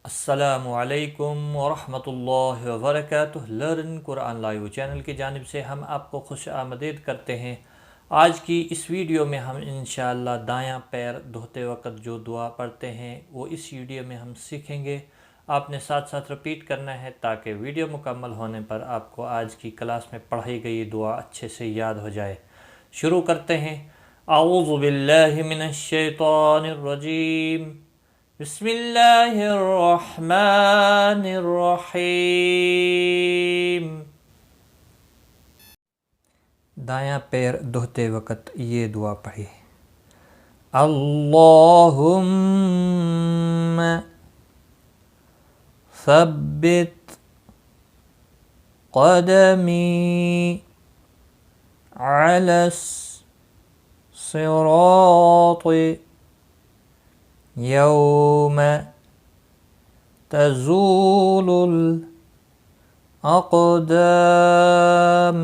अस्सलामुअलैकुम वरहमतुल्लाहि वबरकातुह। Learn Quran live channel की जानिब से हम आपको खुश आमदीद करते हैं। आज की इस वीडियो में हम इंशाअल्लाह दायां पैर धोते वक्त जो दुआ पढ़ते हैं वो इस वीडियो में हम सीखेंगे। आपने साथ साथ रिपीट करना है ताकि वीडियो मुकम्मल होने पर आपको आज की क्लास में पढ़ाई गई दुआ अच्छे से याद हो जाए। शुरू करते हैं। औज़ु बिल्लाहि मिनश शैतानिर रजीम। बिस्मिल्लाहिर्रहमानिर्रहीम। दायां पैर धोते वक्त ये दुआ पढ़िए। अल्लाहुम्मा सब्बित क़दमी अलस सिराति यौम तज़ूलुल अक़दाम।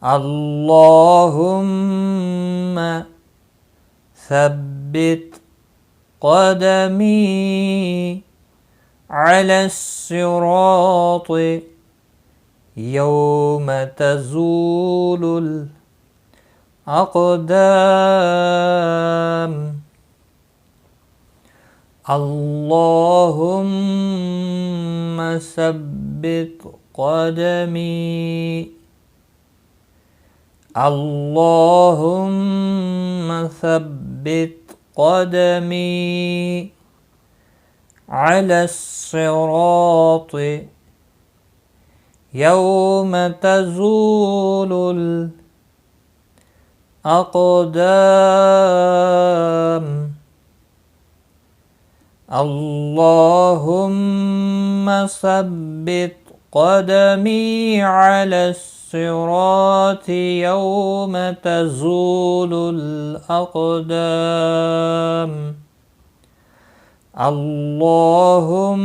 अल्लाहुम्मा सब्बित क़दमी अलस सिराति यौम तज़ूलुल अक़दाम। अल्लाहुम्मा सब्बित क़दमी अल्लाहुम्मा सब्बित क़दमी अलस सिराति यौम तज़ूलुल अक़दाम। अल्लाहुम्मा सब्बित क़दमी अलस सिराति यौम तज़ूलुल अक़दाम। अल्लाहुम्मा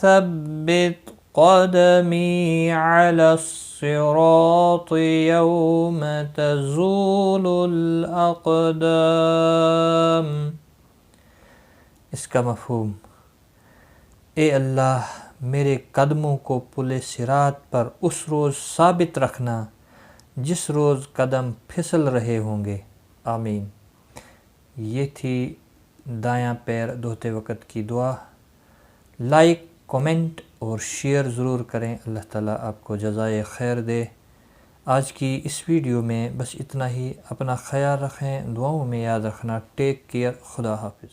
सब्बित क़दमी अलस सिराति यौम तज़ूलुल अक़दाम। इसका मफ़हूम, ए अल्लाह मेरे कदमों को पुले सिरात पर उस रोज़ साबित रखना जिस रोज़ कदम फिसल रहे होंगे। आमीन। ये थी दायां पैर धोते वक़्त की दुआ। लाइक, कमेंट और शेयर ज़रूर करें। अल्लाह ताला आपको जज़ाए खैर दे। आज की इस वीडियो में बस इतना ही। अपना ख्याल रखें, दुआओं में याद रखना। Take care. खुदा हाफिज़।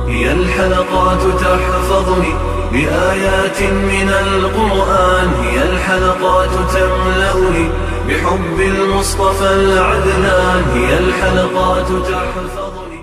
هي الحلقات تحفظني بآيات من القرآن، هي الحلقات تملأني بحب المصطفى العدنان، هي الحلقات تحفظني.